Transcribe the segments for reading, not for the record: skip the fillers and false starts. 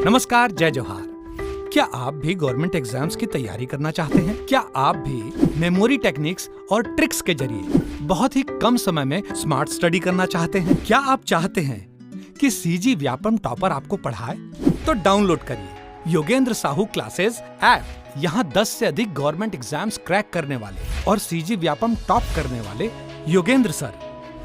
नमस्कार, जय जोहार। क्या आप भी गवर्नमेंट एग्जाम्स की तैयारी करना चाहते हैं? क्या आप भी मेमोरी टेक्निक्स और ट्रिक्स के जरिए बहुत ही कम समय में स्मार्ट स्टडी करना चाहते हैं? क्या आप चाहते हैं कि सीजी व्यापम टॉपर आपको पढ़ाए? तो डाउनलोड करिए योगेंद्र साहू क्लासेस ऐप। यहाँ 10 से अधिक गवर्नमेंट एग्जाम्स क्रैक करने वाले और सीजी व्यापम टॉप करने वाले योगेंद्र सर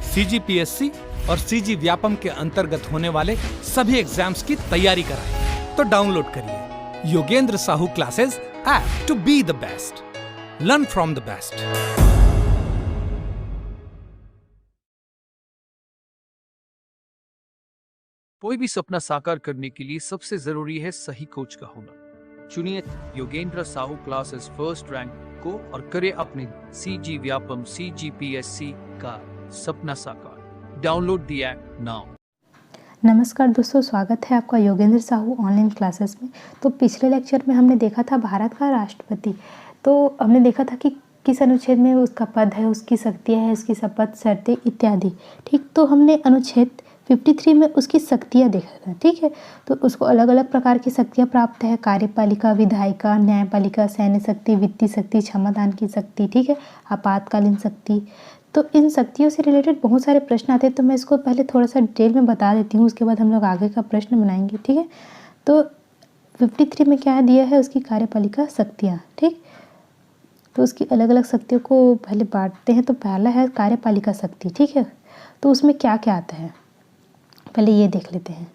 CGPSC और सीजी व्यापम के अंतर्गत होने वाले सभी एग्जाम्स की तैयारी कराएं। तो डाउनलोड करिए Yogendra Sahu classes app to be the best, learn from the best. कोई भी सपना साकार करने के लिए सबसे जरूरी है सही कोच का होना। चुनिए Yogendra Sahu classes first rank को और करे अपने सीजी व्यापम CGPSC का सपना साकार। Download the app now. नमस्कार दोस्तों, स्वागत है आपका योगेंद्र साहू ऑनलाइन क्लासेस में। तो पिछले लेक्चर में हमने देखा था भारत का राष्ट्रपति। तो हमने देखा था कि किस अनुच्छेद में उसका पद है, उसकी शक्तियाँ हैं, उसकी शपथ, शर्तें इत्यादि। ठीक, तो हमने अनुच्छेद 53 में उसकी शक्तियाँ देखा था। ठीक है, तो उसको अलग अलग प्रकार की शक्तियाँ प्राप्त है। कार्यपालिका, विधायिका, न्यायपालिका, सैन्य शक्ति, वित्तीय शक्ति, क्षमादान की शक्ति, ठीक है, आपातकालीन शक्ति। तो इन शक्तियों से रिलेटेड बहुत सारे प्रश्न आते हैं, तो मैं इसको पहले थोड़ा सा डिटेल में बता देती हूँ, उसके बाद हम लोग आगे का प्रश्न बनाएंगे। ठीक है, तो 53 में क्या दिया है, उसकी कार्यपालिका शक्तियाँ। ठीक, तो उसकी अलग अलग शक्तियों को पहले बांटते हैं। तो पहला है कार्यपालिका शक्ति। ठीक है, तो उसमें क्या क्या आता है पहले ये देख लेते हैं।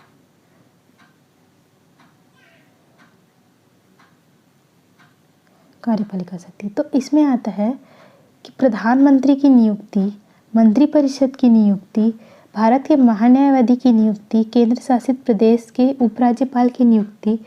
कार्यपालिका शक्ति, तो इसमें आता है कि प्रधानमंत्री की नियुक्ति, मंत्रिपरिषद की नियुक्ति, भारत के महान्यायवादी की नियुक्ति, केंद्र शासित प्रदेश के उपराज्यपाल की नियुक्ति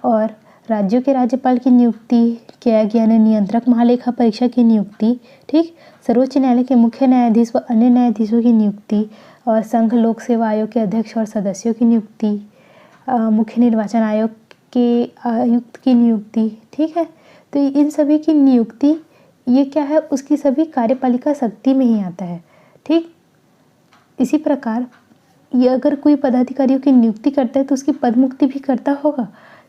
और राज्यों के राज्यपाल की नियुक्ति किया गया, नियंत्रक महालेखा परीक्षा की नियुक्ति, ठीक, सर्वोच्च न्यायालय के मुख्य न्यायाधीश व अन्य न्यायाधीशों की नियुक्ति और संघ लोक सेवा आयोग के अध्यक्ष और सदस्यों की नियुक्ति, मुख्य निर्वाचन आयोग के आयुक्त की नियुक्ति। ठीक है, तो इन सभी की नियुक्ति ये क्या है, उसकी सभी कार्यपालिका शक्ति में ही आता है। ठीक, इसी प्रकार ये अगर कोई पदाधिकारियों की नियुक्ति करता है तो उसकी पद मुक्ति भी करता होगा।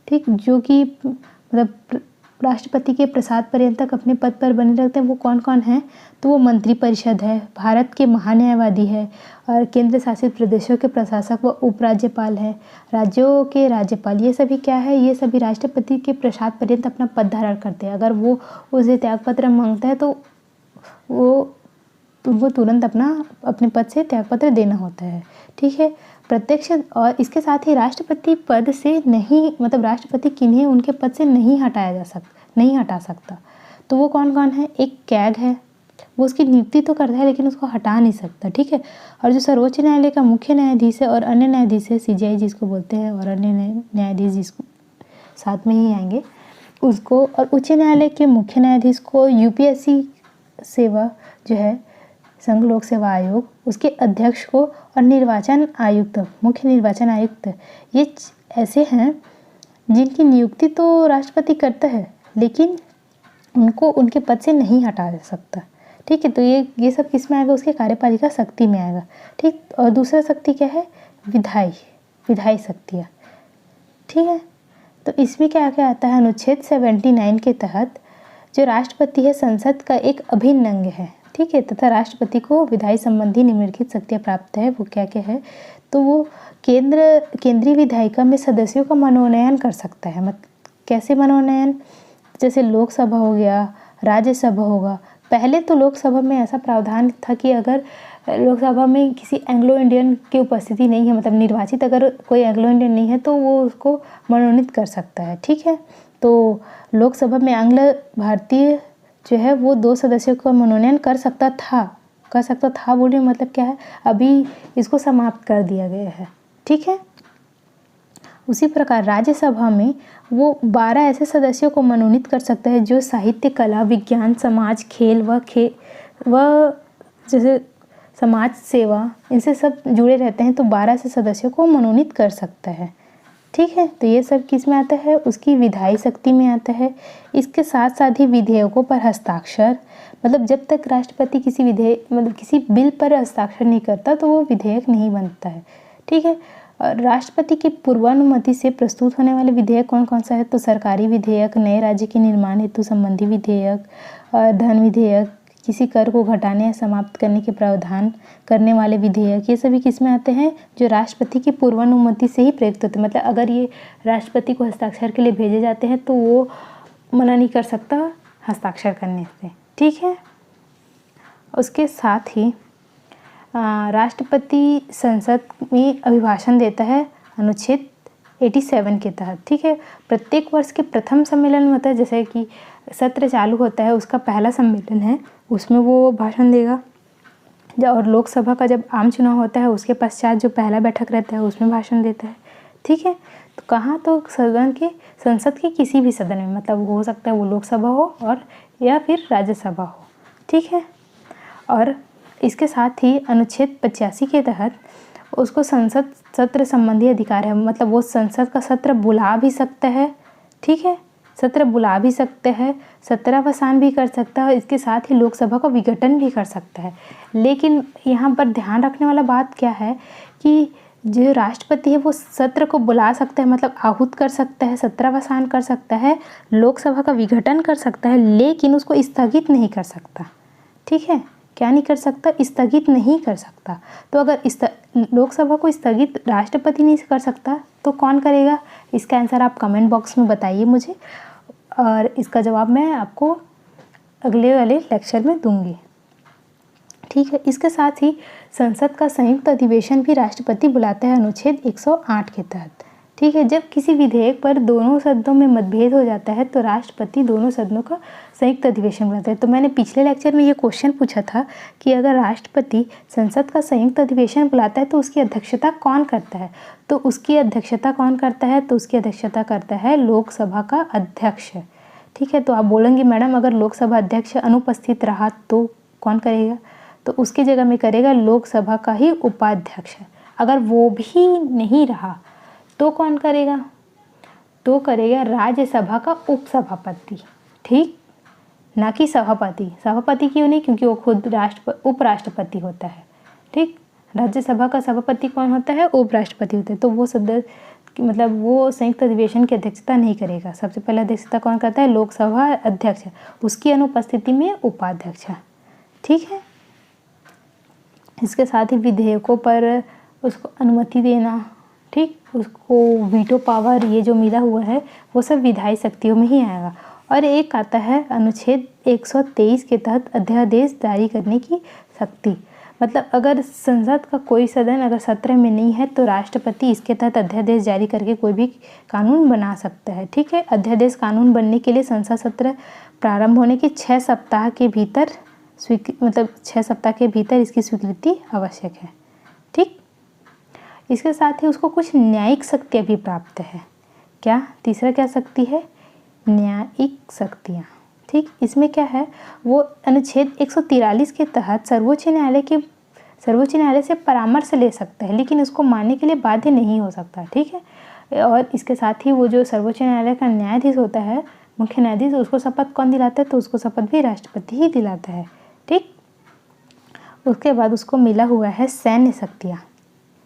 ठीक, जो कि मतलब राष्ट्रपति के प्रसाद पर्यंत तक अपने पद पर बने रहते हैं, वो कौन कौन है, तो वो मंत्रिपरिषद है, भारत के महान्यायवादी है और केंद्र शासित प्रदेशों के प्रशासक व उपराज्यपाल है, राज्यों के राज्यपाल। ये सभी क्या है, ये सभी राष्ट्रपति के प्रसाद पर्यंत अपना पद धारण करते हैं। अगर वो उसे त्यागपत्र मांगता है तो वो उनको तुरंत अपने पद से त्यागपत्र देना होता है। ठीक है, प्रत्यक्ष और इसके साथ ही राष्ट्रपति पद से नहीं, मतलब राष्ट्रपति किन्हें उनके पद से नहीं हटा सकता। तो वो कौन कौन है, एक कैग है, वो उसकी नियुक्ति तो करता है लेकिन उसको हटा नहीं सकता। ठीक है, और जो सर्वोच्च न्यायालय का मुख्य न्यायाधीश है और अन्य न्यायाधीश है, CJI जिसको बोलते हैं, और अन्य न्यायाधीश जिसको साथ में ही आएंगे उसको, और उच्च न्यायालय के मुख्य न्यायाधीश को UPSC सेवा जो है, संघ लोक सेवा आयोग, उसके अध्यक्ष को, और निर्वाचन आयुक्त, मुख्य निर्वाचन आयुक्त, ये ऐसे हैं जिनकी नियुक्ति तो राष्ट्रपति करता है लेकिन उनको उनके पद से नहीं हटा सकता। ठीक है, तो ये सब किस में आएगा, उसके कार्यपालिका शक्ति में आएगा। ठीक, और दूसरा शक्ति क्या है, विधायी शक्तियाँ। ठीक है, तो इसमें क्या क्या आता है, अनुच्छेद 79 के तहत जो राष्ट्रपति है संसद का एक अभिन्न अंग है। ठीक है, तथा राष्ट्रपति को विधायी संबंधी निम्नलिखित शक्तियाँ प्राप्त है। वो क्या क्या है, तो वो केंद्रीय विधायिका में सदस्यों का मनोनयन कर सकता है। कैसे मनोनयन, जैसे लोकसभा हो गया, राज्यसभा होगा। पहले तो लोकसभा में ऐसा प्रावधान था कि अगर लोकसभा में किसी एंग्लो इंडियन की उपस्थिति नहीं है, मतलब निर्वाचित अगर कोई एंग्लो इंडियन नहीं है, तो वो उसको मनोनीत कर सकता है। ठीक है, तो लोकसभा में आंग्ल भारतीय जो है वो 2 सदस्यों का मनोनयन कर सकता था बोलिए, मतलब क्या है, अभी इसको समाप्त कर दिया गया है। ठीक है, उसी प्रकार राज्यसभा में वो 12 ऐसे सदस्यों को मनोनीत कर सकता है जो साहित्य, कला, विज्ञान, समाज, खेल व जैसे समाज सेवा, इनसे सब जुड़े रहते हैं, तो 12 ऐसे सदस्यों को मनोनीत कर सकता है। ठीक है, तो ये सब किस में आता है, उसकी विधायी शक्ति में आता है। इसके साथ साथ ही विधेयकों पर हस्ताक्षर, मतलब जब तक राष्ट्रपति किसी बिल पर हस्ताक्षर नहीं करता तो वो विधेयक नहीं बनता है। ठीक है, और राष्ट्रपति की पूर्वानुमति से प्रस्तुत होने वाले विधेयक कौन कौन सा है? तो सरकारी विधेयक, नए राज्य के निर्माण हेतु संबंधी विधेयक, धन विधेयक, किसी कर को घटाने या समाप्त करने के प्रावधान करने वाले विधेयक, ये सभी किस में आते हैं? जो राष्ट्रपति की पूर्वानुमति से ही प्रयुक्त होते हैं। मतलब अगर ये राष्ट्रपति को हस्ताक्षर के लिए भेजे जाते हैं तो वो मना नहीं कर सकता हस्ताक्षर करने से, ठीक है। उसके साथ ही राष्ट्रपति संसद में अभिभाषण देता है अनुच्छेद 87 के तहत, ठीक है। प्रत्येक वर्ष के प्रथम सम्मेलन में होता है, जैसे कि सत्र चालू होता है उसका पहला सम्मेलन है, उसमें वो भाषण देगा। और लोकसभा का जब आम चुनाव होता है उसके पश्चात जो पहला बैठक रहता है उसमें भाषण देता है, ठीक है। तो कहाँ? तो संसद के किसी भी सदन में, मतलब हो सकता है वो लोकसभा हो और या फिर राज्यसभा हो, ठीक है। और इसके साथ ही अनुच्छेद 85 के तहत उसको संसद सत्र संबंधी अधिकार है, मतलब वो संसद का सत्र बुला भी सकता है, ठीक है। सत्र बुला भी सकते हैं, सत्रावसान भी कर सकता है, इसके साथ ही लोकसभा का विघटन भी कर सकता है। लेकिन यहाँ पर ध्यान रखने वाला बात क्या है कि जो राष्ट्रपति है वो सत्र को बुला सकता है, मतलब आहूत कर सकता है, सत्रावसान कर सकता है, लोकसभा का विघटन कर सकता है, लेकिन उसको स्थगित नहीं कर सकता, ठीक है। क्या नहीं कर सकता? स्थगित नहीं कर सकता। तो अगर लोकसभा को स्थगित राष्ट्रपति नहीं कर सकता तो कौन करेगा? इसका आंसर आप कमेंट बॉक्स में बताइए मुझे, और इसका जवाब मैं आपको अगले वाले लेक्चर में दूंगी, ठीक है। इसके साथ ही संसद का संयुक्त अधिवेशन भी राष्ट्रपति बुलाता है अनुच्छेद 108 के तहत, ठीक है। जब किसी विधेयक पर दोनों सदनों में मतभेद हो जाता है तो राष्ट्रपति दोनों सदनों का संयुक्त अधिवेशन बुलाता है। तो मैंने पिछले लेक्चर में ये क्वेश्चन पूछा था कि अगर राष्ट्रपति संसद का संयुक्त अधिवेशन बुलाता है तो उसकी अध्यक्षता कौन करता है? तो उसकी अध्यक्षता कौन करता है? तो उसकी अध्यक्षता करता है लोकसभा का अध्यक्ष, ठीक है। तो आप बोलेंगे मैडम अगर लोकसभा अध्यक्ष अनुपस्थित रहा तो कौन करेगा? तो उसकी जगह में करेगा लोकसभा का ही उपाध्यक्ष। अगर वो भी नहीं रहा तो कौन करेगा? तो करेगा राज्यसभा का उपसभापति, ठीक, ना कि सभापति। सभापति क्यों नहीं? क्योंकि वो खुद उपराष्ट्रपति होता है, ठीक। राज्यसभा का सभापति कौन होता है? उपराष्ट्रपति होता है। तो वो सदस्य, मतलब वो संयुक्त अधिवेशन की अध्यक्षता नहीं करेगा। सबसे पहले अध्यक्षता कौन करता है? लोकसभा अध्यक्ष, उसकी अनुपस्थिति में उपाध्यक्ष, ठीक है। इसके साथ ही विधेयकों पर उसको अनुमति देना, ठीक, उसको वीटो पावर ये जो मिला हुआ है वो सब विधायी शक्तियों में ही आएगा। और एक आता है अनुच्छेद 123 के तहत अध्यादेश जारी करने की शक्ति, मतलब अगर संसद का कोई सदन अगर सत्र में नहीं है तो राष्ट्रपति इसके तहत अध्यादेश जारी करके कोई भी कानून बना सकता है, ठीक है। अध्यादेश कानून बनने के लिए संसद सत्र प्रारंभ होने के 6 सप्ताह के भीतर 6 सप्ताह के भीतर इसकी स्वीकृति आवश्यक है, ठीक। इसके साथ ही उसको कुछ न्यायिक शक्तियाँ भी प्राप्त है। क्या? तीसरा क्या शक्ति है? न्यायिक शक्तियाँ, ठीक। इसमें क्या है? वो अनुच्छेद 143 के तहत सर्वोच्च न्यायालय से परामर्श ले सकता है, लेकिन उसको मानने के लिए बाध्य नहीं हो सकता, ठीक है। और इसके साथ ही वो जो सर्वोच्च न्यायालय का न्यायाधीश होता है, मुख्य न्यायाधीश, उसको शपथ कौन दिलाता है? तो उसको शपथ भी राष्ट्रपति ही दिलाता है, ठीक। उसके बाद उसको मिला हुआ है सैन्य शक्तियाँ।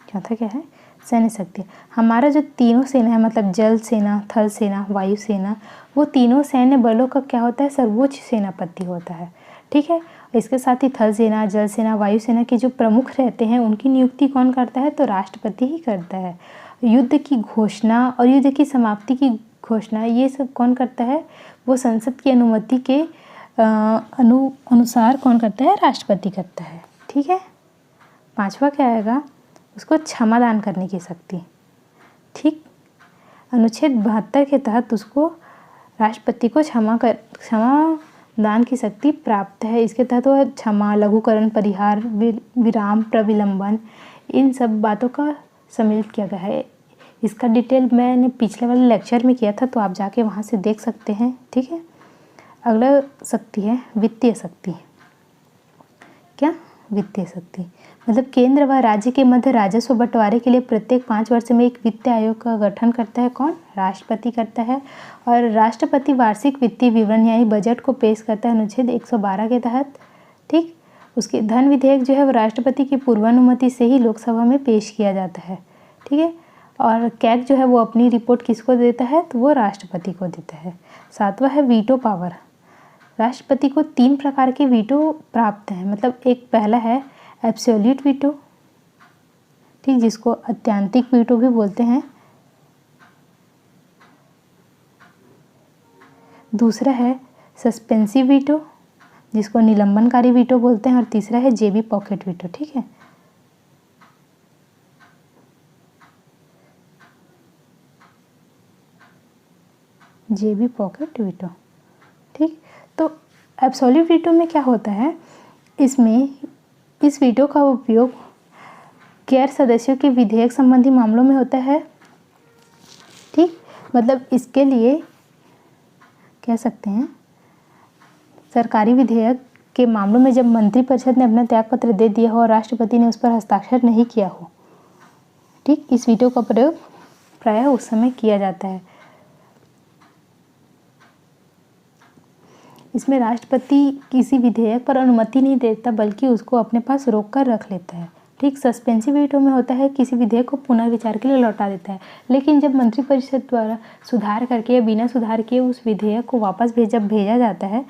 चौथा क्या है? सैन्य शक्ति। हमारा जो तीनों सेना है, मतलब जल सेना, थल सेना, वायु सेना, वो तीनों सैन्य बलों का क्या होता है? सर्वोच्च सेनापति होता है, ठीक है। इसके साथ ही थल सेना, जल सेना, वायु सेना के जो प्रमुख रहते हैं उनकी नियुक्ति कौन करता है? तो राष्ट्रपति ही करता है। युद्ध की घोषणा और युद्ध की समाप्ति की घोषणा ये सब कौन करता है? वो संसद की अनुमति के अनुसार कौन करता है? राष्ट्रपति करता है, ठीक है। पांचवा क्या आएगा? उसको क्षमादान करने की शक्ति, ठीक। अनुच्छेद 72 के तहत उसको राष्ट्रपति को क्षमादान की शक्ति प्राप्त है। इसके तहत वो क्षमा, लघुकरण, परिहार, विराम, प्रविलंबन, इन सब बातों का सम्मिलित किया गया है। इसका डिटेल मैंने पिछले वाले लेक्चर में किया था, तो आप जाके वहाँ से देख सकते हैं, ठीक है। अगला शक्ति है वित्तीय शक्ति। क्या? वित्तीय शक्ति मतलब केंद्र व राज्य के मध्य राजस्व बंटवारे के लिए प्रत्येक 5 वर्ष में एक वित्त आयोग का गठन करता है। कौन? राष्ट्रपति करता है। और राष्ट्रपति वार्षिक वित्तीय विवरण यानी बजट को पेश करता है अनुच्छेद 112 के तहत, ठीक। उसके धन विधेयक जो है वो राष्ट्रपति की पूर्वानुमति से ही लोकसभा में पेश किया जाता है, ठीक है। और कैग जो है वो अपनी रिपोर्ट किसको देता है, तो वो राष्ट्रपति को देता है। 7वां है वीटो पावर। राष्ट्रपति को 3 प्रकार के वीटो प्राप्त हैं, मतलब एक पहला है एब्सोल्यूट वीटो, ठीक, जिसको अत्यंतिक वीटो भी बोलते हैं। दूसरा है सस्पेंसिव वीटो, जिसको निलंबनकारी वीटो बोलते हैं। और तीसरा है जेबी पॉकेट वीटो, ठीक है। जेबी पॉकेट वीटो, ठीक। तो एब्सोल्यूट वीटो में क्या होता है, इसमें इस वीटो का उपयोग गैर सदस्यों के विधेयक संबंधी मामलों में होता है, ठीक। मतलब इसके लिए कह सकते हैं सरकारी विधेयक के मामलों में जब मंत्रिपरिषद ने अपना त्यागपत्र दे दिया हो और राष्ट्रपति ने उस पर हस्ताक्षर नहीं किया हो, ठीक, इस वीटो का प्रयोग प्रायः उस समय किया जाता है। इसमें राष्ट्रपति किसी विधेयक पर अनुमति नहीं देता बल्कि उसको अपने पास रोक कर रख लेता है, ठीक। सस्पेंसिव वीटो में होता है किसी विधेयक को पुनः विचार के लिए लौटा देता है, लेकिन जब मंत्रिपरिषद द्वारा सुधार करके या बिना सुधार किए उस विधेयक को वापस भेजा जाता है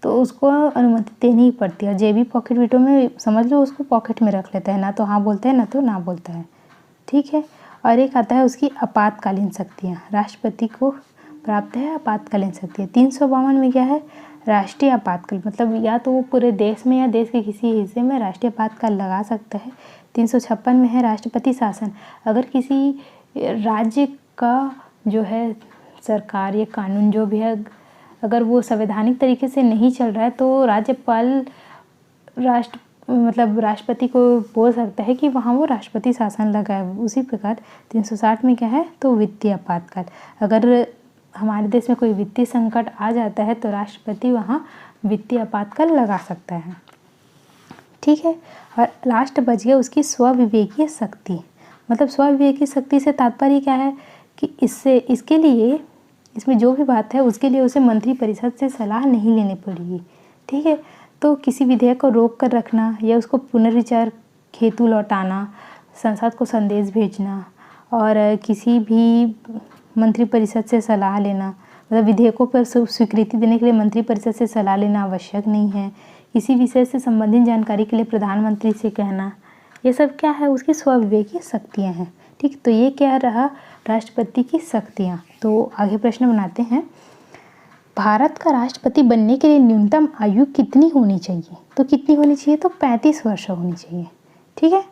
तो उसको अनुमति देनी ही पड़ती है। और जेबी पॉकेट वीटो में समझ लो उसको पॉकेट में रख लेता है, ना तो हाँ बोलता है ना तो ना बोलता है, ठीक है। और एक आता है उसकी आपातकालीन शक्तियाँ। राष्ट्रपति को प्राप्त है आपातकालीन शक्तियाँ। 352 में क्या है, राष्ट्रीय आपातकाल, मतलब या तो वो पूरे देश में या देश के किसी हिस्से में राष्ट्रीय आपातकाल लगा सकता है। 356 में है राष्ट्रपति शासन। अगर किसी राज्य का जो है सरकार या कानून जो भी है, अगर वो संवैधानिक तरीके से नहीं चल रहा है तो राज्यपाल राष्ट्रपति को बोल सकता है कि वहाँ वो राष्ट्रपति शासन लगाए। उसी प्रकार 360 में क्या है, तो वित्तीय आपातकाल। अगर हमारे देश में कोई वित्तीय संकट आ जाता है तो राष्ट्रपति वहाँ वित्तीय आपातकाल लगा सकता है, ठीक है। और लास्ट बच गया उसकी स्वविवेकीय शक्ति। मतलब स्वविवेकीय शक्ति से तात्पर्य क्या है कि इसके लिए इसमें जो भी बात है उसके लिए उसे मंत्रिपरिषद से सलाह नहीं लेनी पड़ेगी, ठीक है। तो किसी विधेयक को रोक कर रखना या उसको पुनर्विचार हेतु लौटाना, संसद को संदेश भेजना और किसी भी मंत्रिपरिषद से सलाह लेना, मतलब विधेयकों पर स्वीकृति देने के लिए मंत्रिपरिषद से सलाह लेना आवश्यक नहीं है। किसी विषय से संबंधित जानकारी के लिए प्रधानमंत्री से कहना, ये सब क्या है, उसकी स्वविवेकीय शक्तियाँ हैं, ठीक। तो ये क्या रहा, राष्ट्रपति की शक्तियाँ। तो आगे प्रश्न बनाते हैं, भारत का राष्ट्रपति बनने के लिए न्यूनतम आयु कितनी होनी चाहिए? तो कितनी होनी चाहिए, तो 35 वर्ष होनी चाहिए, ठीक है।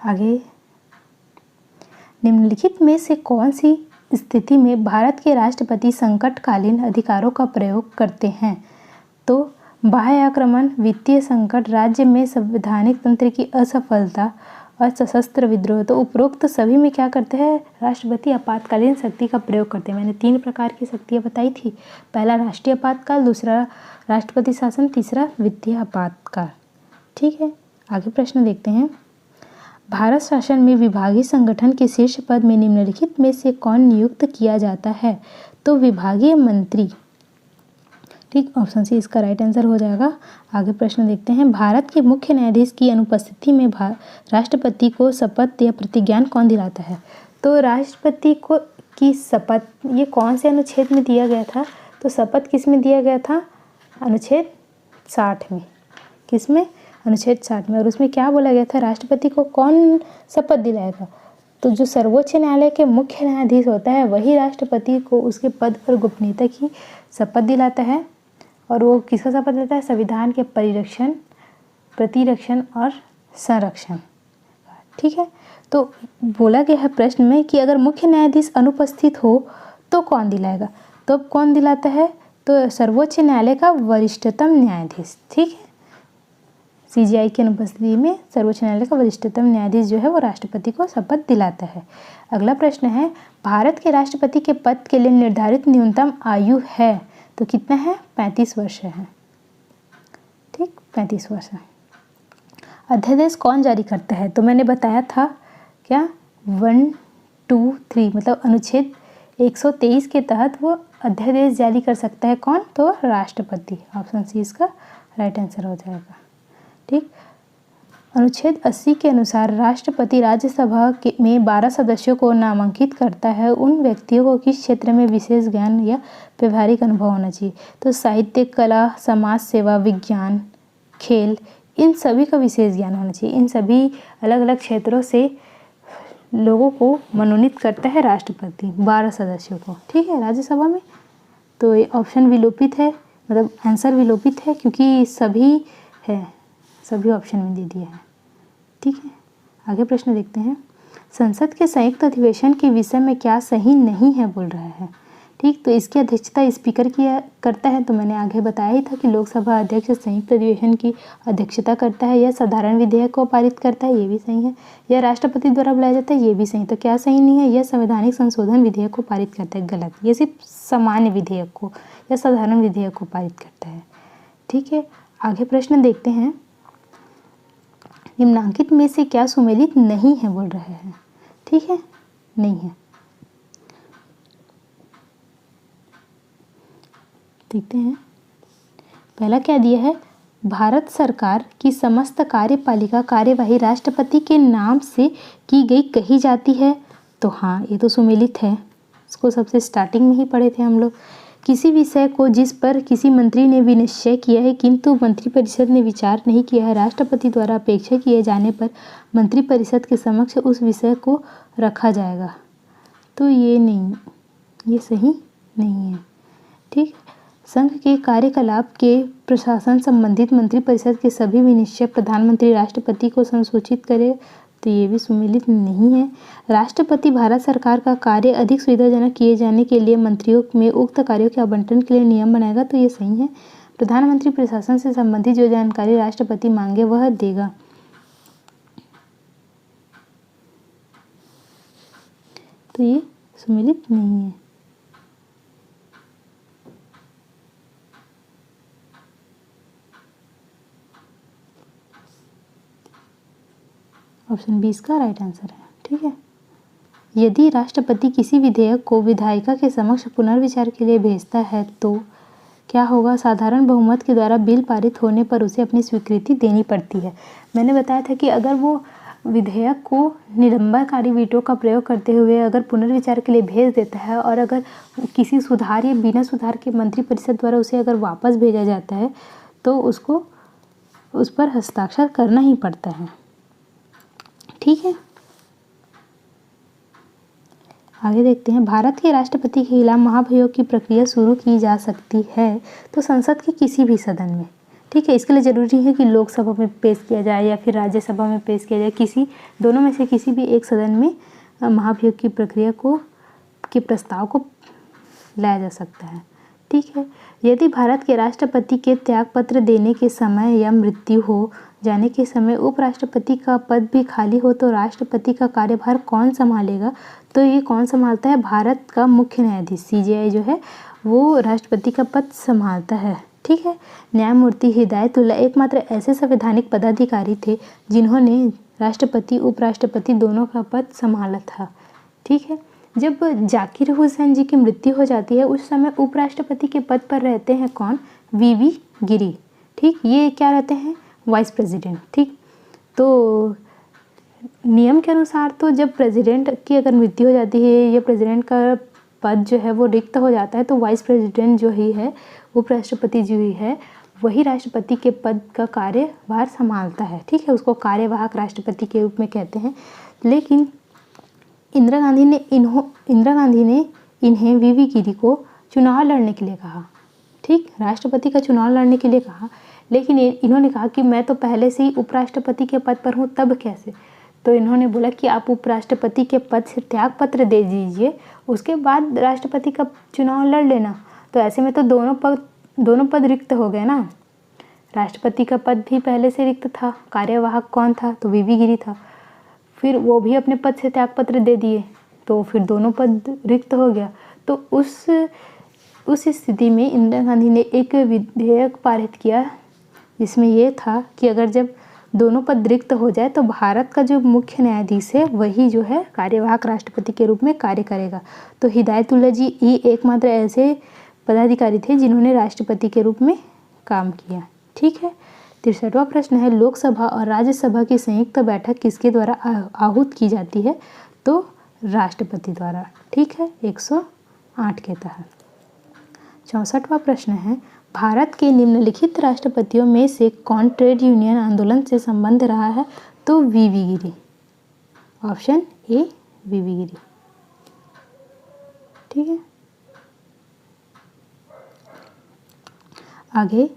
आगे, निम्नलिखित में से कौन सी स्थिति में भारत के राष्ट्रपति संकटकालीन अधिकारों का प्रयोग करते हैं? तो बाह्य आक्रमण, वित्तीय संकट, राज्य में संवैधानिक तंत्र की असफलता और सशस्त्र विद्रोह। तो उपरोक्त सभी में क्या करते हैं, राष्ट्रपति आपातकालीन शक्ति का प्रयोग करते हैं। मैंने 3 प्रकार की शक्तियाँ बताई थी, पहला राष्ट्रीय आपातकाल, दूसरा राष्ट्रपति शासन, तीसरा वित्तीय आपातकाल, ठीक है। आगे प्रश्न देखते हैं, भारत शासन में विभागीय संगठन के शीर्ष पद में निम्नलिखित में से कौन नियुक्त किया जाता है? तो विभागीय मंत्री, ठीक। ऑप्शन सी इसका राइट आंसर हो जाएगा। आगे प्रश्न देखते हैं, भारत के मुख्य न्यायाधीश की अनुपस्थिति में राष्ट्रपति को शपथ या प्रतिज्ञान कौन दिलाता है? तो राष्ट्रपति को की शपथ ये कौन से अनुच्छेद में दिया गया था? तो शपथ किस में दिया गया था? अनुच्छेद 60 में। किस में? अनुच्छेद 60 में। और उसमें क्या बोला गया था, राष्ट्रपति को कौन शपथ दिलाएगा? तो जो सर्वोच्च न्यायालय के मुख्य न्यायाधीश होता है वही राष्ट्रपति को उसके पद और गोपनीयता की शपथ दिलाता है। और वो किसका शपथ लेता है? संविधान के परिरक्षण, प्रतिरक्षण और संरक्षण, ठीक है। तो बोला गया है प्रश्न में कि अगर मुख्य न्यायाधीश अनुपस्थित हो तो कौन दिलाएगा? तो अब कौन दिलाता है? तो सर्वोच्च न्यायालय का वरिष्ठतम न्यायाधीश, ठीक है। सीजीआई की अनुपस्थिति में सर्वोच्च न्यायालय का वरिष्ठतम न्यायाधीश जो है वो राष्ट्रपति को शपथ दिलाता है। अगला प्रश्न है, भारत के राष्ट्रपति के पद के लिए निर्धारित न्यूनतम आयु है तो कितना है? 35 वर्ष है, ठीक, 35 वर्ष है। अध्यादेश कौन जारी करता है? तो मैंने बताया था क्या, 1, 2, 3 मतलब अनुच्छेद 123 के तहत वो अध्यादेश जारी कर सकता है। कौन? तो राष्ट्रपति। ऑप्शन सी इसका राइट आंसर हो जाएगा, ठीक। अनुच्छेद 80 के अनुसार राष्ट्रपति राज्यसभा में 12 सदस्यों को नामांकित करता है। उन व्यक्तियों को किस क्षेत्र में विशेष ज्ञान या व्यवहारिक अनुभव होना चाहिए? तो साहित्य, कला, समाज सेवा, विज्ञान, खेल, इन सभी का विशेष ज्ञान होना चाहिए। इन सभी अलग अलग क्षेत्रों से लोगों को मनोनीत करता है राष्ट्रपति, 12 सदस्यों को। ठीक है, राज्यसभा में। तो ये ऑप्शन विलोपित है, मतलब आंसर विलोपित है, क्योंकि सभी है, सभी ऑप्शन में दे दिया है। ठीक है, आगे प्रश्न देखते हैं। संसद के संयुक्त अधिवेशन के विषय में क्या सही नहीं है बोल रहा है। ठीक, तो इसकी अध्यक्षता स्पीकर करता है। तो मैंने आगे बताया ही था कि लोकसभा अध्यक्ष संयुक्त अधिवेशन की अध्यक्षता करता है। यह साधारण विधेयक को पारित करता है, ये भी सही है। यह राष्ट्रपति द्वारा बुलाया जाता है, ये भी सही। तो क्या सही नहीं है? यह संवैधानिक संशोधन विधेयक को पारित करता है, गलत। ये सिर्फ सामान्य विधेयक को या साधारण विधेयक को पारित करता है। ठीक है, आगे प्रश्न देखते हैं। निम्नांकित में से क्या सुमेलित नहीं है बोल रहे हैं। ठीक है, नहीं है। देखते हैं, पहला क्या दिया है? भारत सरकार की समस्त कार्यपालिका कार्यवाही राष्ट्रपति के नाम से की गई कही जाती है। तो हाँ, ये तो सुमेलित है। इसको सबसे स्टार्टिंग में ही पढ़े थे हम लोग। किसी विषय को जिस पर किसी मंत्री ने विनिश्चय किया है किंतु मंत्रिपरिषद ने विचार नहीं किया है, राष्ट्रपति द्वारा अपेक्षा किए जाने पर मंत्रिपरिषद के समक्ष उस विषय को रखा जाएगा। तो ये नहीं, ये सही नहीं है। ठीक, संघ के कार्यकलाप के प्रशासन संबंधित मंत्रिपरिषद के सभी विनिश्चय प्रधानमंत्री राष्ट्रपति को संसूचित करे। तो ये भी सुमेलित नहीं है। राष्ट्रपति भारत सरकार का कार्य अधिक सुविधाजनक किए जाने के लिए मंत्रियों में उक्त कार्यों के आवंटन के लिए नियम बनाएगा। तो ये सही है। प्रधानमंत्री प्रशासन से संबंधित जो जानकारी राष्ट्रपति मांगे वह देगा। तो ये सुमेलित नहीं है। ऑप्शन 20 का राइट आंसर है। ठीक है, यदि राष्ट्रपति किसी विधेयक को विधायिका के समक्ष पुनर्विचार के लिए भेजता है तो क्या होगा? साधारण बहुमत के द्वारा बिल पारित होने पर उसे अपनी स्वीकृति देनी पड़ती है। मैंने बताया था कि अगर वो विधेयक को निलंबनकारी वीटो का प्रयोग करते हुए अगर पुनर्विचार के लिए भेज देता है और अगर किसी सुधार या बिना सुधार के मंत्रिपरिषद द्वारा उसे अगर वापस भेजा जाता है तो उसको उस पर हस्ताक्षर करना ही पड़ता है। ठीक है, आगे देखते हैं। भारत के राष्ट्रपति के खिलाफ महाभियोग की प्रक्रिया शुरू की जा सकती है तो संसद के किसी भी सदन में। ठीक है, इसके लिए ज़रूरी है कि लोकसभा में पेश किया जाए या फिर राज्यसभा में पेश किया जाए, किसी दोनों में से किसी भी एक सदन में महाभियोग की प्रक्रिया के प्रस्ताव को लाया जा सकता है। ठीक है, यदि भारत के राष्ट्रपति के त्यागपत्र देने के समय या मृत्यु हो जाने के समय उपराष्ट्रपति का पद भी खाली हो तो राष्ट्रपति का कार्यभार कौन संभालेगा? तो ये कौन संभालता है? भारत का मुख्य न्यायाधीश CJI जो है वो राष्ट्रपति का पद संभालता है। ठीक है, न्यायमूर्ति हिदायतुल्लाह एकमात्र ऐसे संवैधानिक पदाधिकारी थे जिन्होंने राष्ट्रपति उपराष्ट्रपति दोनों का पद संभाला था। ठीक है, जब जाकिर हुसैन जी की मृत्यु हो जाती है उस समय उपराष्ट्रपति के पद पर रहते हैं कौन? VV गिरी। ठीक, ये क्या रहते हैं? Vice president. ठीक, तो नियम के अनुसार तो जब प्रेसिडेंट की अगर मृत्यु हो जाती है या प्रेसिडेंट का पद जो है वो रिक्त हो जाता है तो वाइस प्रेसिडेंट जो ही है, उपराष्ट्रपति जो ही है, वही राष्ट्रपति के पद का कार्यभार संभालता है। ठीक है, उसको कार्यवाहक राष्ट्रपति के रूप में कहते हैं। लेकिन इंदिरा गांधी ने इन्हें VV गिरी को चुनाव लड़ने के लिए कहा। ठीक, राष्ट्रपति का चुनाव लड़ने के लिए कहा, लेकिन इन्होंने कहा कि मैं तो पहले से ही उपराष्ट्रपति के पद पर हूँ, तब कैसे? तो इन्होंने बोला कि आप उपराष्ट्रपति के पद से त्यागपत्र दे दीजिए, उसके बाद राष्ट्रपति का चुनाव लड़ लेना। तो ऐसे में तो दोनों पद रिक्त हो गए ना। राष्ट्रपति का पद भी पहले से रिक्त था, कार्यवाहक कौन था? तो VV गिरी था। फिर वो भी अपने पद से त्यागपत्र दे दिए तो फिर दोनों पद रिक्त हो गया। तो उस स्थिति में इंदिरा गांधी ने एक विधेयक पारित किया जिसमें ये था कि अगर जब दोनों पद रिक्त हो जाए तो भारत का जो मुख्य न्यायाधीश है वही जो है कार्यवाहक राष्ट्रपति के रूप में कार्य करेगा। तो हिदायतुल्लाह जी ही एकमात्र ऐसे पदाधिकारी थे जिन्होंने राष्ट्रपति के रूप में काम किया। ठीक है, 63वां प्रश्न है लोकसभा और राज्यसभा की संयुक्त बैठक किसके द्वारा आहूत की जाती है? तो राष्ट्रपति द्वारा। ठीक है, 108 के तहत। 64वां प्रश्न है भारत के निम्नलिखित राष्ट्रपतियों में से कौन ट्रेड यूनियन आंदोलन से संबंध रहा है? तो वीवी गिरी। ऑप्शन ए वीवी गिरी। ठीक है, आगे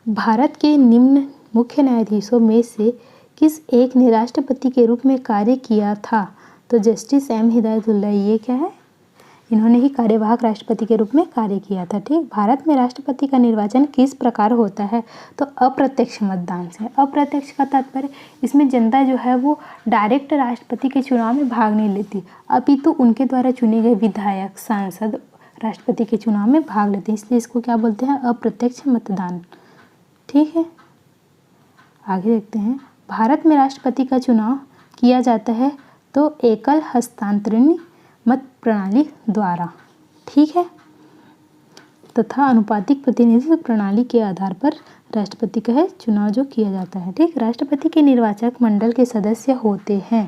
भारत के निम्न मुख्य न्यायाधीशों में से किस एक ने राष्ट्रपति के रूप में कार्य किया था? तो जस्टिस एम हिदायतुल्लाह, ये क्या है? इन्होंने ही कार्यवाहक राष्ट्रपति के रूप में कार्य किया था। ठीक, भारत में राष्ट्रपति का निर्वाचन किस प्रकार होता है? तो अप्रत्यक्ष मतदान से। अप्रत्यक्ष का तात्पर्य इसमें जनता जो है वो डायरेक्ट राष्ट्रपति के चुनाव में भाग नहीं लेती, अपितु उनके द्वारा चुने गए विधायक, सांसद राष्ट्रपति के चुनाव में भाग लेते हैं, इसलिए इसको क्या बोलते हैं? अप्रत्यक्ष मतदान। ठीक है, आगे देखते हैं भारत में राष्ट्रपति का चुनाव किया जाता है तो एकल हस्तांतरणीय मत प्रणाली द्वारा। ठीक है, तथा अनुपातिक प्रतिनिधित्व प्रणाली के आधार पर राष्ट्रपति का है चुनाव जो किया जाता है। ठीक, राष्ट्रपति के निर्वाचक मंडल के सदस्य होते हैं।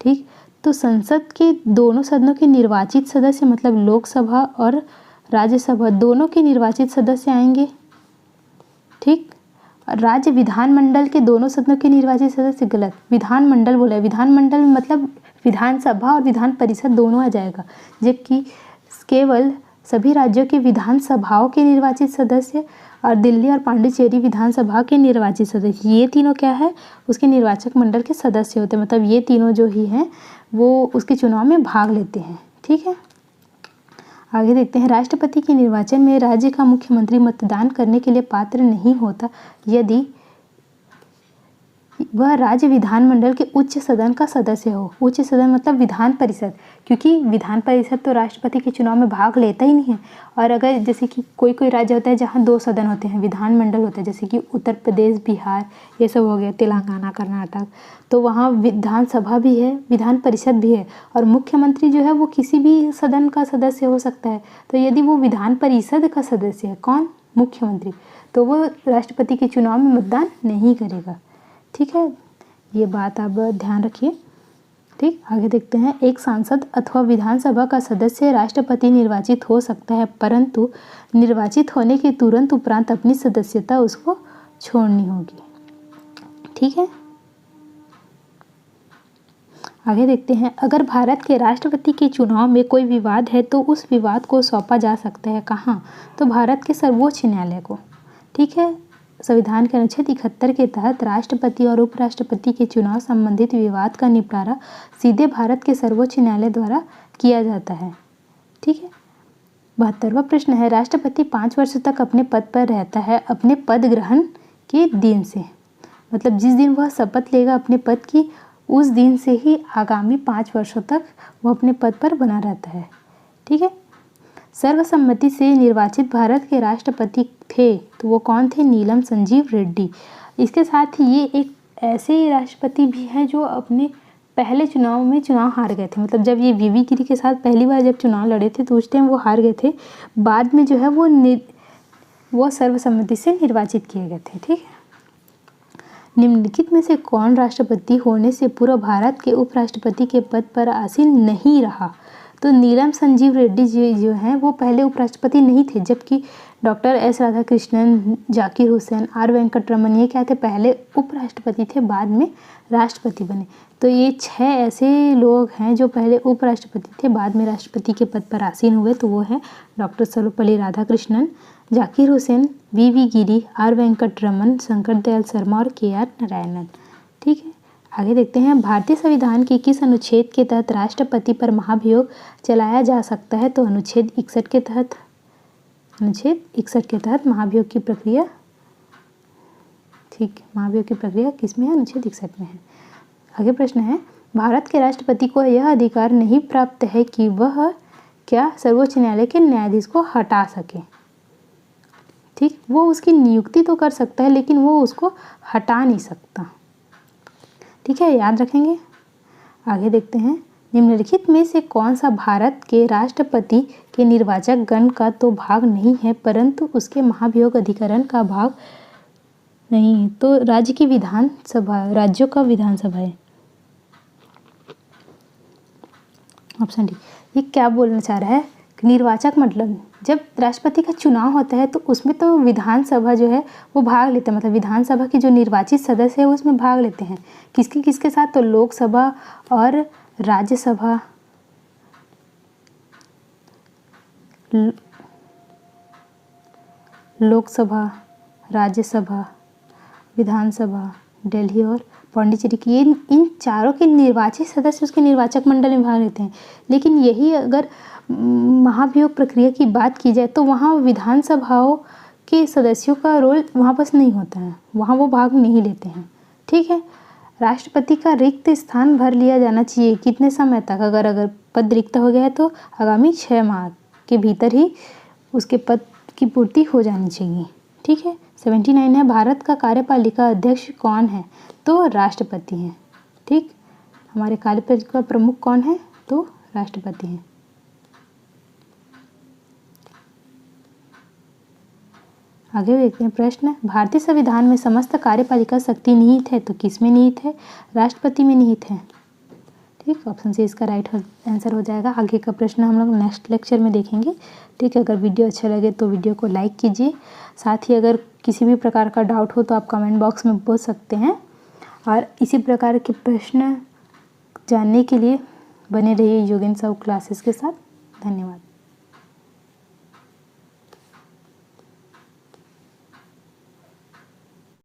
ठीक, तो संसद के दोनों सदनों के निर्वाचित सदस्य मतलब लोकसभा और राज्यसभा दोनों के निर्वाचित सदस्य आएंगे। ठीक, राज्य विधानमंडल के दोनों सदनों के निर्वाचित सदस्य, गलत, विधानमंडल बोला है। विधानमंडल मतलब विधानसभा और विधान परिषद दोनों आ जाएगा, जबकि केवल सभी राज्यों के विधानसभाओं के निर्वाचित सदस्य और दिल्ली और पांडिचेरी विधानसभा के निर्वाचित सदस्य, ये तीनों क्या है? उसके निर्वाचक मंडल के सदस्य होते हैं। मतलब ये तीनों जो ही हैं वो उसके चुनाव में भाग लेते हैं। ठीक है, आगे देखते हैं राष्ट्रपति के निर्वाचन में राज्य का मुख्यमंत्री मतदान करने के लिए पात्र नहीं होता यदि वह राज्य विधानमंडल के उच्च सदन का सदस्य हो। उच्च सदन मतलब विधान परिषद, क्योंकि विधान परिषद तो राष्ट्रपति के चुनाव में भाग लेता ही नहीं है। और अगर जैसे कि कोई कोई राज्य होता है जहाँ 2 सदन होते हैं, विधानमंडल होता है, जैसे कि उत्तर प्रदेश, बिहार, ये सब हो गया, तेलंगाना, कर्नाटक, तो वहाँ विधानसभा भी है, विधान परिषद भी है, और मुख्यमंत्री जो है वो किसी भी सदन का सदस्य हो सकता है। तो यदि वो विधान परिषद का सदस्य है, कौन? मुख्यमंत्री, तो वो राष्ट्रपति के चुनाव में मतदान नहीं करेगा। ठीक है, ये बात आप ध्यान रखिए। ठीक, आगे देखते हैं एक सांसद अथवा विधानसभा का सदस्य राष्ट्रपति निर्वाचित हो सकता है, परंतु निर्वाचित होने के तुरंत उपरांत अपनी सदस्यता उसको छोड़नी होगी। ठीक है, आगे देखते हैं अगर भारत के राष्ट्रपति के चुनाव में कोई विवाद है तो उस विवाद को सौंपा जा सकता है कहाँ? तो भारत के सर्वोच्च न्यायालय को। ठीक है, संविधान के अनुच्छेद 71 के तहत राष्ट्रपति और उपराष्ट्रपति के चुनाव संबंधित विवाद का निपटारा सीधे भारत के सर्वोच्च न्यायालय द्वारा किया जाता है। ठीक है, 72वां प्रश्न है राष्ट्रपति 5 वर्ष तक अपने पद पर रहता है अपने पद ग्रहण के दिन से। मतलब जिस दिन वह शपथ लेगा अपने पद की, उस दिन से ही आगामी 5 वर्षों तक वह अपने पद पर बना रहता है। ठीक है, सर्वसम्मति से निर्वाचित भारत के राष्ट्रपति थे तो वो कौन थे? नीलम संजीव रेड्डी। इसके साथ ही ये एक ऐसे राष्ट्रपति भी हैं जो अपने पहले चुनाव में चुनाव हार गए थे। मतलब जब ये वीवी गिरी के साथ पहली बार जब चुनाव लड़े थे तो उस टाइम वो हार गए थे, बाद में जो है वो सर्वसम्मति से निर्वाचित किए गए थे। ठीक है, निम्नलिखित में से कौन राष्ट्रपति होने से पूर्व भारत के उपराष्ट्रपति के पद पर आसीन नहीं रहा? तो नीलम संजीव रेड्डी जी जो हैं वो पहले उपराष्ट्रपति नहीं थे, जबकि doctor S Radhakrishnan, Zakir Hussain, R Venkataraman ये क्या थे? पहले उपराष्ट्रपति थे, बाद में राष्ट्रपति बने। तो ये 6 ऐसे लोग हैं जो पहले उपराष्ट्रपति थे, बाद में राष्ट्रपति के पद पर आसीन हुए। तो वो है doctor Sarvepalli Radhakrishnan, Zakir Hussain, VV Giri, R Venkataraman, Shankar Dayal Sharma और KR नारायणन। ठीक है, आगे देखते हैं भारतीय संविधान के किस अनुच्छेद के तहत राष्ट्रपति पर महाभियोग चलाया जा सकता है? तो अनुच्छेद 61 के तहत। अनुच्छेद 61 के तहत महाभियोग की प्रक्रिया, ठीक, महाभियोग की प्रक्रिया किस में है? अनुच्छेद 61 में है। आगे प्रश्न है भारत के राष्ट्रपति को यह अधिकार नहीं प्राप्त है कि वह क्या सर्वोच्च न्यायालय के न्यायाधीश को हटा सके। ठीक, वो उसकी नियुक्ति तो कर सकता है लेकिन वो उसको हटा नहीं सकता। ठीक है, याद रखेंगे। आगे देखते हैं निम्नलिखित में से कौन सा भारत के राष्ट्रपति के निर्वाचक गण का तो भाग नहीं है परंतु उसके महाभियोग अधिकरण का भाग नहीं है, तो राज्य की विधानसभा राज्यों का विधानसभा है। Option D. ये क्या बोलना चाह रहा है कि निर्वाचक मतलब जब राष्ट्रपति का चुनाव होता है तो उसमें तो विधानसभा जो है वो भाग लेते हैं, मतलब विधानसभा के जो निर्वाचित सदस्य है वो उसमें भाग लेते हैं। किसके किसके साथ? तो लोकसभा और राज्यसभा, लोकसभा, राज्यसभा, विधानसभा, दिल्ली और पौंडीचेरी की, ये इन चारों के निर्वाचित सदस्य उसके निर्वाचक मंडल में भाग लेते हैं। लेकिन यही अगर महाभियोग प्रक्रिया की बात की जाए तो वहाँ विधानसभाओं के सदस्यों का रोल वहाँ बस नहीं होता है, वहाँ वो भाग नहीं लेते हैं। ठीक है। राष्ट्रपति का रिक्त स्थान भर लिया जाना चाहिए कितने समय तक? अगर पद रिक्त हो गया है तो आगामी 6 माह के भीतर ही उसके पद की पूर्ति हो जानी चाहिए। ठीक है। 79 है, भारत का कार्यपालिका अध्यक्ष कौन है? तो राष्ट्रपति हैं। ठीक, हमारे कार्यपालिका प्रमुख कौन है? तो राष्ट्रपति हैं। आगे देखते हैं प्रश्न। भारतीय संविधान में समस्त कार्यपालिका शक्ति निहित है, तो किस में निहित है? राष्ट्रपति में निहित है। ठीक, ऑप्शन सी इसका राइट आंसर हो जाएगा। आगे का प्रश्न हम लोग नेक्स्ट लेक्चर में देखेंगे। ठीक है, अगर वीडियो अच्छा लगे तो वीडियो को लाइक कीजिए। साथ ही अगर किसी भी प्रकार का डाउट हो तो आप कमेंट बॉक्स में पूछ सकते हैं, और इसी प्रकार के प्रश्न जानने के लिए बने रहिए योगेंद्र साहू क्लासेस के साथ। धन्यवाद।